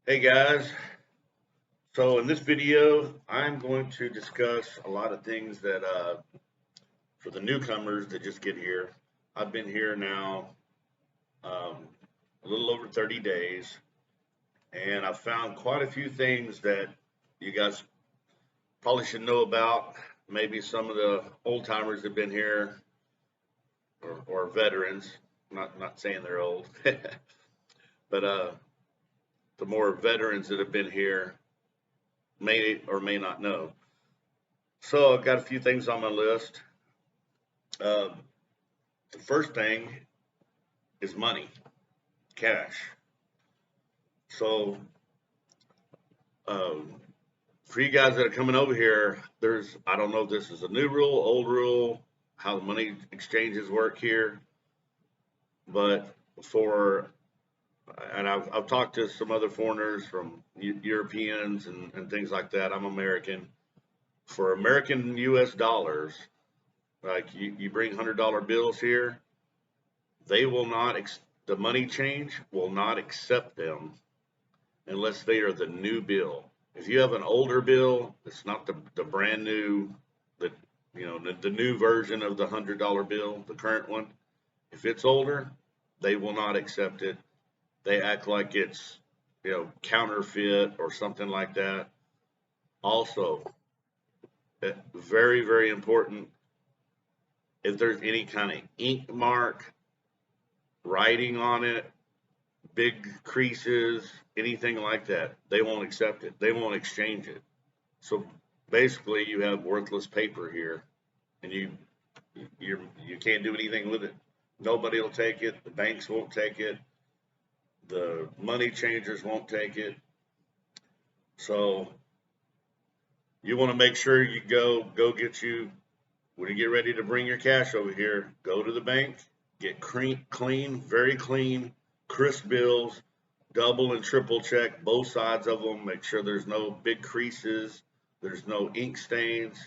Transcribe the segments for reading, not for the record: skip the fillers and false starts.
Hey guys, so in this video, I'm going to discuss a lot of things that for the newcomers that just get here. I've been here now um, a little over 30 days, and I've found quite a few things that you guys probably should know about. Maybe some of the old timers that have been here or veterans. Not saying they're old, but the more veterans that have been here may or may not know. So I've got a few things on my list. Uh, the first thing is money, cash. So um, for you guys that are coming over here, I don't know if this is a new rule, old rule, how the money exchanges work here, but for and I've talked to some other foreigners from Europeans and things like that. I'm American. For American US dollars, like you bring $100 bills here, they will not, the money change will not accept them unless they are the new bill. If you have an older bill, it's not the brand new, the the new version of the $100 bill, the current one. If it's older, they will not accept it. They act like it's counterfeit or something like that. Also, very very important. If there's any kind of ink mark, writing on it, big creases, anything like that, they won't accept it. They won't exchange it. So basically, you have worthless paper here, and you can't do anything with it. Nobody will take it. The banks won't take it. The money changers won't take it. So you want to make sure you go get you when you get ready to bring your cash over here. Go to the bank, get clean, very clean, crisp bills, double and triple check both sides of them. Make sure there's no big creases, there's no ink stains.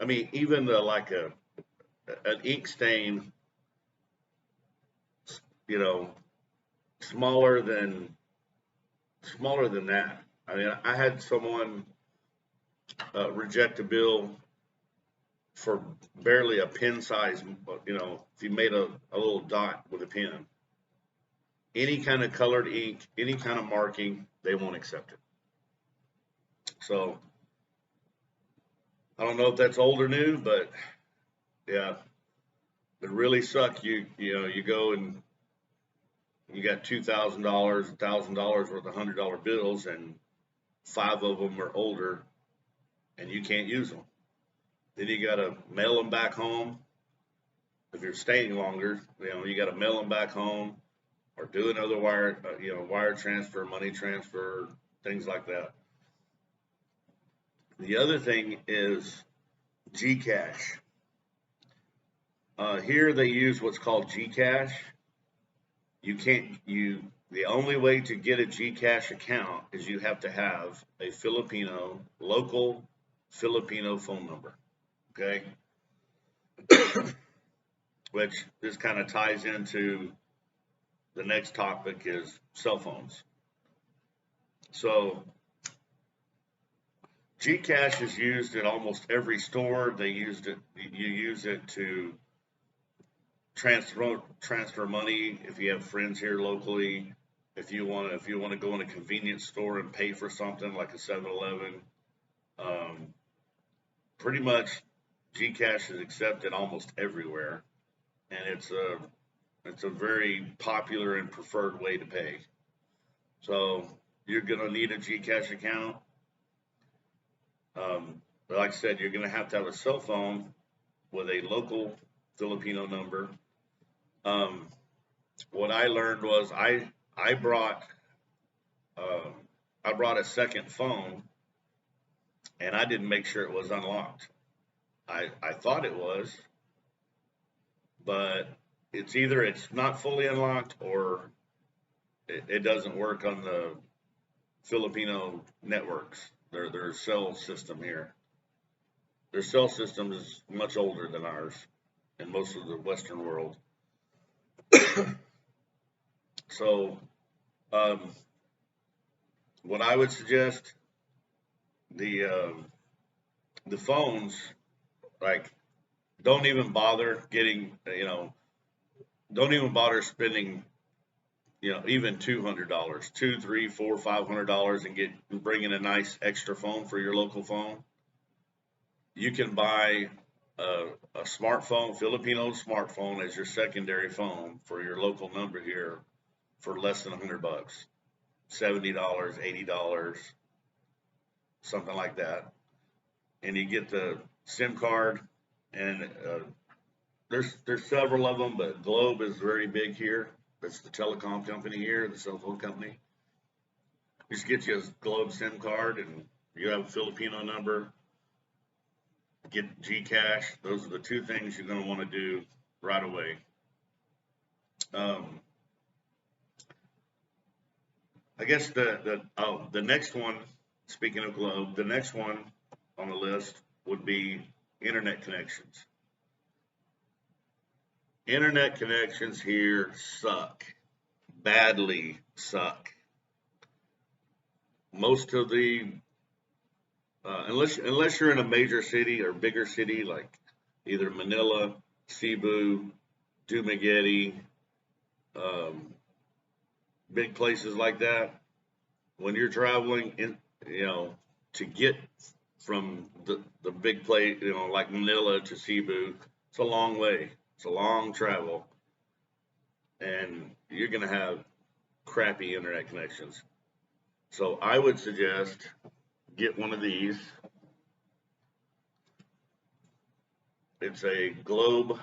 I mean, even like an ink stain, you know, smaller than that. I mean, I had someone reject a bill for barely a pen size. If you made a little dot with a pen, any kind of colored ink, any kind of marking, they won't accept it. So I don't know if that's old or new, but yeah, it really suck. You go and you got $2,000, $1,000 worth of $100 bills, and five of them are older, and you can't use them. Then you got to mail them back home. If you're staying longer, you got to mail them back home or do another wire transfer, money transfer, things like that. The other thing is Gcash. Here they use what's called Gcash. You can't you The only way to get a Gcash account is you have to have a local Filipino phone number. Okay, which this kind of ties into the next topic is cell phones. So Gcash is used in almost every store. You use it to transfer money if you have friends here locally. If you want to go in a convenience store and pay for something like a 7-Eleven, pretty much Gcash is accepted almost everywhere, and it's a very popular and preferred way to pay. So you're gonna need a Gcash account. But like I said, you're gonna have to have a cell phone with a local Filipino number. Um, what I learned was I brought um, I brought a second phone, and I didn't make sure it was unlocked. I thought it was, but it's not fully unlocked or it doesn't work on the Filipino networks. Their cell system here. Their cell system is much older than ours in most of the Western world. So um, what I would suggest, the phones, like, don't even bother getting, don't even bother spending, even $200, two, three, four, $500, and bring in a nice extra phone for your local phone. You can buy a smartphone, Filipino smartphone, as your secondary phone for your local number here for less than $100, $70, $80, something like that, and you get the SIM card, and there's several of them, but Globe is very big here. That's the telecom company here, the cell phone company. Just get you a Globe SIM card, and you have a Filipino number. Get Gcash. Those are the two things you're going to want to do right away. I guess the next one. Speaking of Globe, the next one on the list would be internet connections. Internet connections here suck, badly suck. Most of the unless you're in a major city or bigger city like either Manila, Cebu, Dumaguete, um, big places like that, when you're traveling in, to get from the big place, like Manila to Cebu, it's a long way. It's a long travel, and you're going to have crappy internet connections. So I would suggest get one of these. It's a Globe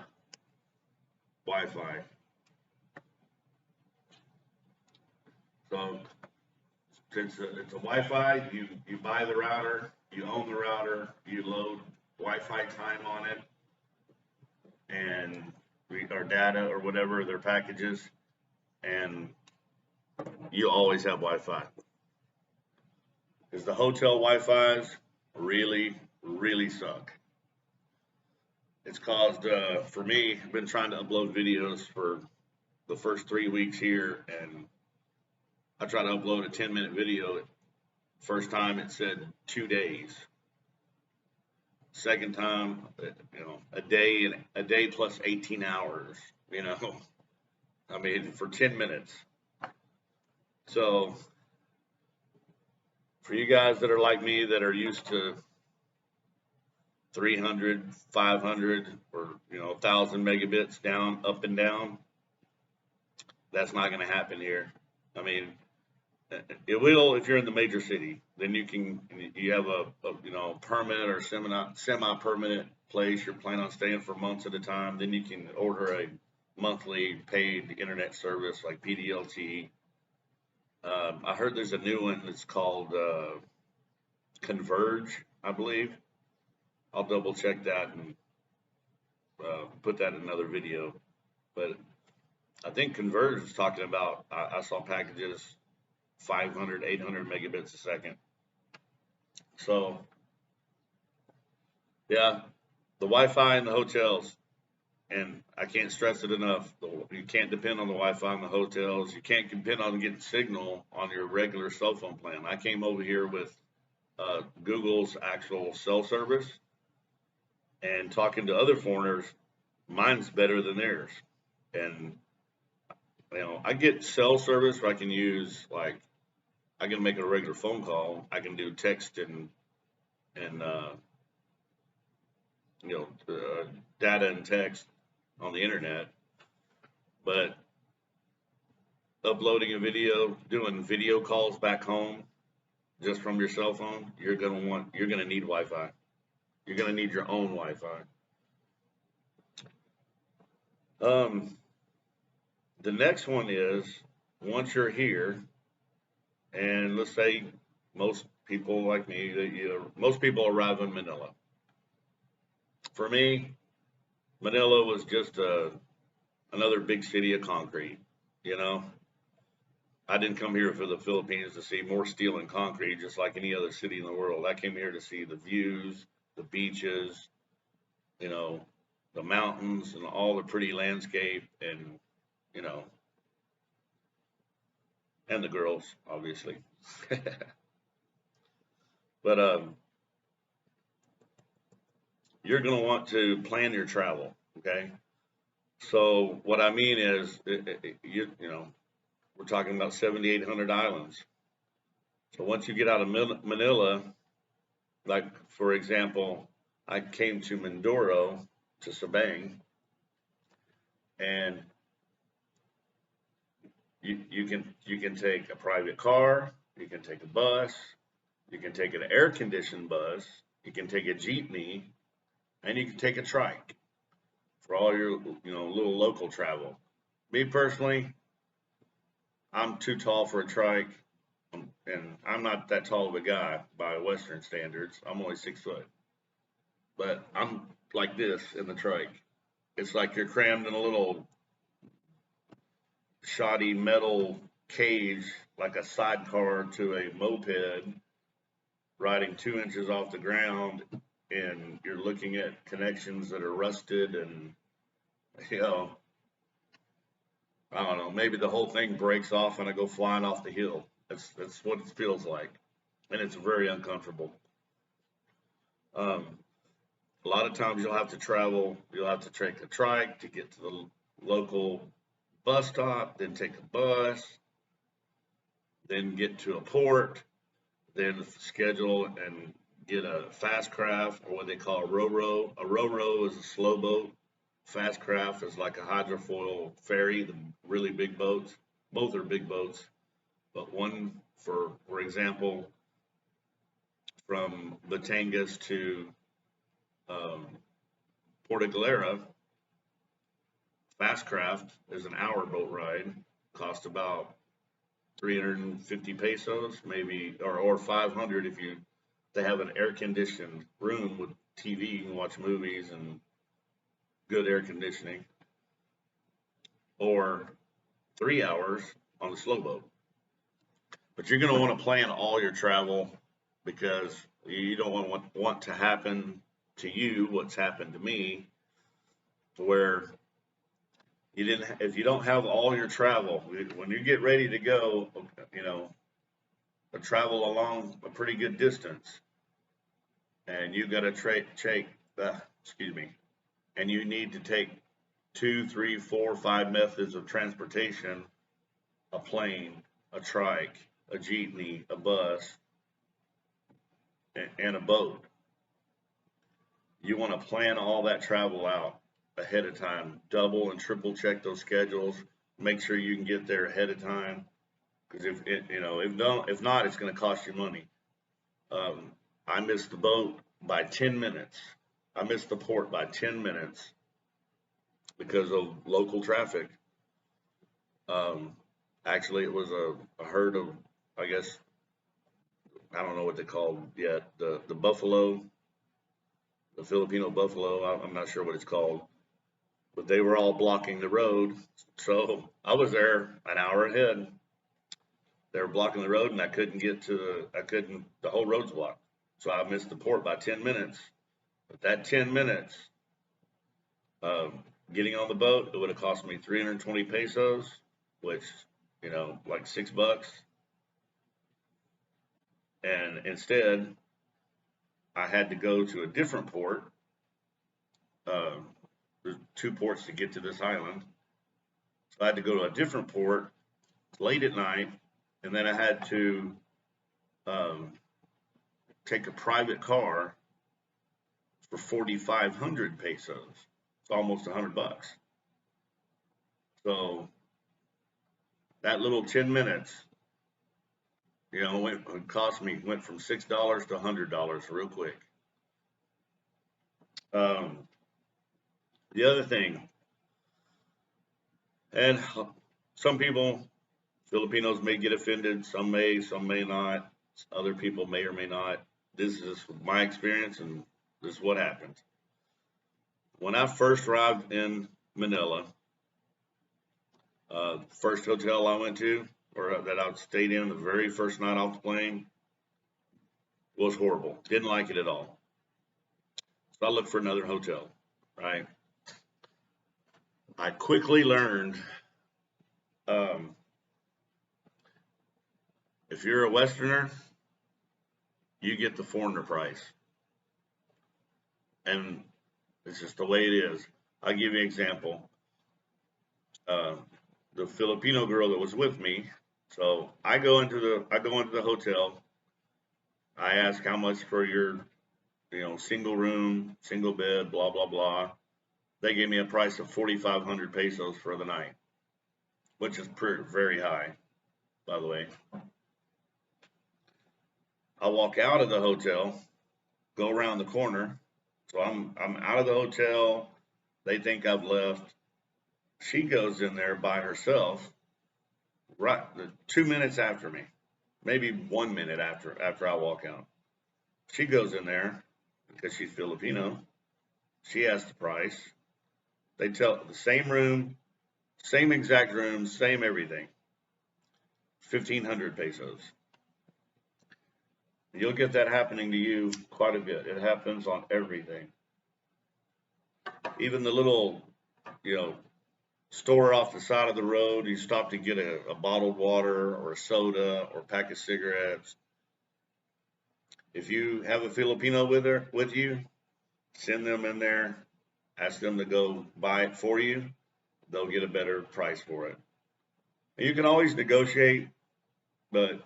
Wi-Fi. So since it's a Wi-Fi, you buy the router, you own the router, you load Wi-Fi time on it, and or data or whatever their packages, and you always have Wi-Fi. Because the hotel Wi-Fi's really, really suck. It's caused, for me, I've been trying to upload videos for the first 3 weeks here, and I tried to upload a 10-minute video. First time it said 2 days. Second time, a day plus 18 hours, I mean, for 10 minutes. So for you guys that are like me that are used to 300, 500, or 1,000 megabits down, up and down, that's not going to happen here. I mean, it will if you're in the major city. Then you have a permanent or semi-permanent place you're planning on staying for months at a time. Then you can order a monthly paid internet service like PDLT. I heard there's a new one that's called Converge, I believe. I'll double check that and put that in another video. But I think Converge is talking about, I saw packages 500, 800 megabits a second. So, yeah, the Wi-Fi in the hotels, and I can't stress it enough. You can't depend on the Wi-Fi in the hotels. You can't depend on getting signal on your regular cell phone plan. I came over here with Google's actual cell service, and talking to other foreigners, mine's better than theirs. And I get cell service where I can use, like, I can make a regular phone call. I can do text and data and text on the internet. But uploading a video, doing video calls back home just from your cell phone, you're gonna need Wi-Fi. You're gonna need your own Wi-Fi. The next one is, once you're here, and let's say most people like me, most people arrive in Manila. For me, Manila was just another big city of concrete. I didn't come here for the Philippines to see more steel and concrete, just like any other city in the world. I came here to see the views, the beaches, the mountains, and all the pretty landscape, and and the girls, obviously. But you're going to want to plan your travel. Okay. So what I mean is, you know, we're talking about 7,800 islands. So once you get out of Manila, like for example, I came to Mindoro, to Sabang, and you can take a private car, you can take a bus, you can take an air conditioned bus, you can take a jeepney, and you can take a trike for all your little local travel. Me personally, I'm too tall for a trike, and I'm not that tall of a guy by Western standards. I'm only 6 foot, but I'm like this in the trike. It's like you're crammed in a little shoddy metal cage, like a sidecar to a moped, riding 2 inches off the ground, and you're looking at connections that are rusted, and you know, I don't know, maybe the whole thing breaks off and I go flying off the hill. That's what it feels like, and it's very uncomfortable. Um, a lot of times you'll have to travel. You'll have to take a trike to get to the local bus stop, then take a bus, then get to a port, then schedule and get a fast craft, or what they call a ro-ro. A ro-ro is a slow boat. Fast craft is like a hydrofoil ferry, the really big boats. Both are big boats, but one, for example, from Batangas to um, Porto Galera, fast craft is an hour boat ride. Cost about 350 pesos, maybe, or 500 if you they have an air conditioned room with TV. You can watch movies and good air conditioning, or 3 hours on the slow boat. But you're going to want to plan all your travel, because you don't want to happen to you what's happened to me, to where if you don't have all your travel when you get ready to go, you know, travel along a pretty good distance, and you got to take, excuse me, and you need to take two, three, four, five methods of transportation: a plane, a trike, a jeepney, a bus, and a boat. You want to plan all that travel out ahead of time. Double and triple check those schedules. Make sure you can get there ahead of time, because if not, it's going to cost you money. I missed the boat by 10 minutes. I missed the port by 10 minutes because of local traffic. Um, Actually, it was a herd of, I guess, I don't know what they call yet, the buffalo, the Filipino buffalo. I'm not sure what it's called, but they were all blocking the road. So I was there an hour ahead. They were blocking the road, and I couldn't get to the whole road's blocked. So I missed the port by 10 minutes. But that 10 minutes, getting on the boat, it would have cost me 320 pesos, which, like $6. And instead, I had to go to a different port. There's two ports to get to this island. So I had to go to a different port late at night, and then I had to take a private car for 4,500 pesos. It's almost $100. So that little 10 minutes, went from $6 to $100 real quick. The other thing, and some people, Filipinos, may get offended. Some may not. Other people may or may not. This is my experience, and this is what happened. When I first arrived in Manila, first hotel I went to, or that I stayed in the very first night off the plane, was horrible. Didn't like it at all. So I looked for another hotel, right? I quickly learned If you're a Westerner, you get the foreigner price. And it's just the way it is. I'll give you an example. Uh, the Filipino girl that was with me. So I go into the hotel. I ask how much for your, single room, single bed, blah blah blah. They gave me a price of 4,500 pesos for the night, which is very high, by the way. I walk out of the hotel, go around the corner. So I'm out of the hotel. They think I've left. She goes in there by herself, right 2 minutes after me, maybe 1 minute after I walk out. She goes in there because she's Filipino. She asks the price. They tell the same room, same exact room, same everything. 1,500 pesos. You'll get that happening to you quite a bit. It happens on everything. Even the little, you know, store off the side of the road, you stop to get a bottled water or a soda or a pack of cigarettes. If you have a Filipino with you, send them in there, ask them to go buy it for you. They'll get a better price for it. And you can always negotiate, but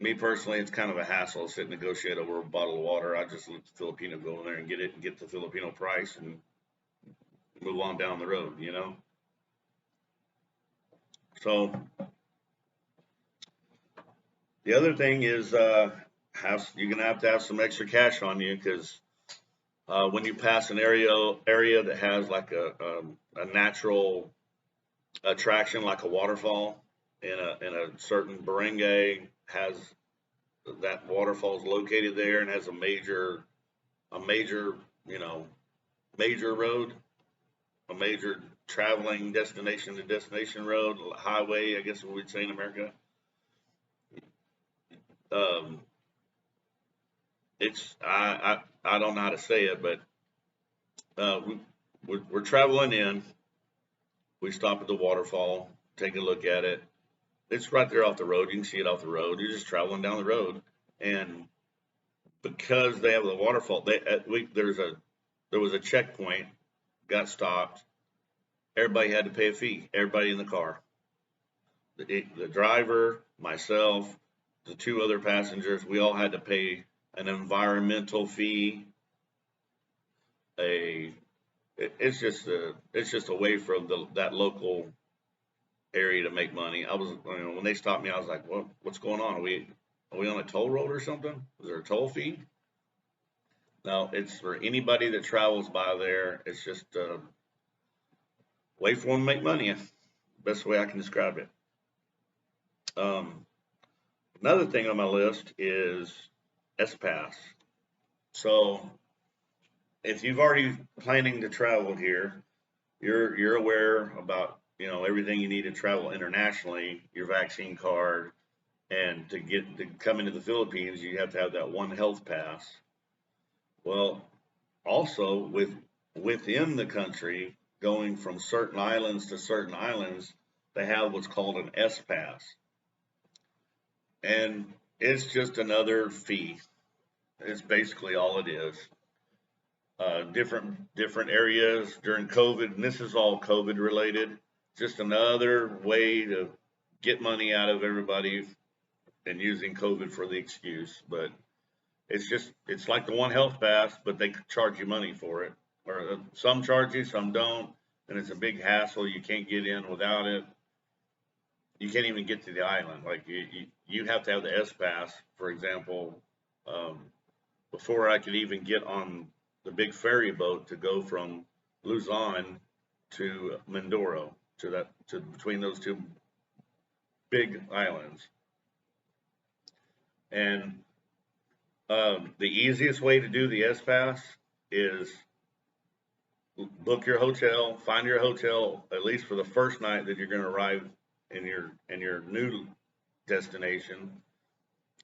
me personally, it's kind of a hassle to sit and negotiate over a bottle of water. I just let the Filipino go in there and get it and get the Filipino price and move on down the road. So the other thing is you're gonna have to have some extra cash on you because when you pass an area that has like a natural attraction like a waterfall in a certain barangay has that waterfall is located there and has a major major road, a major traveling destination to destination road, highway, I guess what we'd say in America. Um, it's I don't know how to say it, but we're traveling in. We stop at the waterfall, take a look at it. It's right there off the road. You can see it off the road. You're just traveling down the road, and because they have the waterfall, there was a checkpoint, got stopped. Everybody had to pay a fee. Everybody in the car, the driver, myself, the two other passengers, we all had to pay an environmental fee. A it's just a way for that local area to make money. I was when they stopped me, I was like, "Well, what's going on? Are we on a toll road or something? Is there a toll fee?" No, it's for anybody that travels by there. It's just a way for them to make money. Best way I can describe it. Um, Another thing on my list is S-Pass. So if you've already planning to travel here, you're aware about everything you need to travel internationally, your vaccine card, and to come into the Philippines, you have to have that one health pass. Well, also within the country, going from certain islands to certain islands, they have what's called an S pass, and it's just another fee. It's basically all it is. Different areas during COVID, and this is all COVID related. Just another way to get money out of everybody and using COVID for the excuse. But it's like the one health pass, but they charge you money for it. Or some charge you, some don't, and it's a big hassle. You can't get in without it. You can't even get to the island. Like you have to have the S pass, for example. Um, Before I could even get on the big ferry boat to go from Luzon to Mindoro to between those two big islands. And the easiest way to do the S Pass is book your hotel, find your hotel at least for the first night that you're going to arrive in your new destination.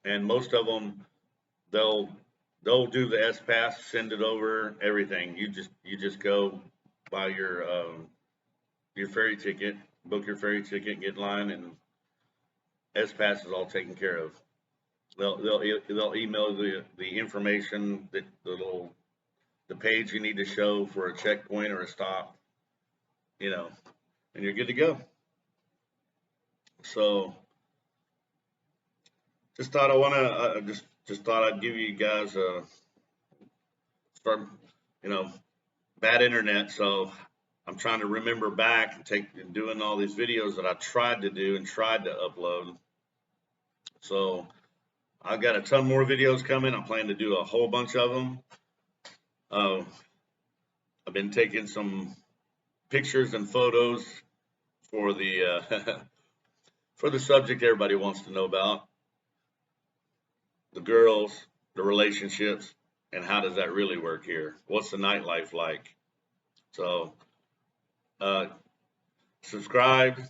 And most of them they'll do the S Pass, send it over, everything. You just go buy your ferry ticket, book your ferry ticket, get in line, and S-Pass is all taken care of. They'll email the information, that the page you need to show for a checkpoint or a stop, you know, and you're good to go. So just thought just thought I'd give you guys start, you know, bad internet. So I'm trying to remember back and doing all these videos that I tried to do and tried to upload. So I've got a ton more videos coming. I'm planning to do a whole bunch of them. I've been taking some pictures and photos for the for the subject everybody wants to know about, the girls, the relationships, and how does that really work here? What's the nightlife like? So subscribe,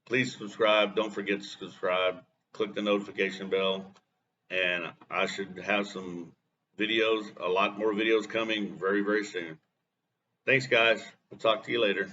please subscribe. Don't forget to subscribe. Click the notification bell, and I should have some videos, a lot more videos coming very, very soon. Thanks, guys. We'll talk to you later.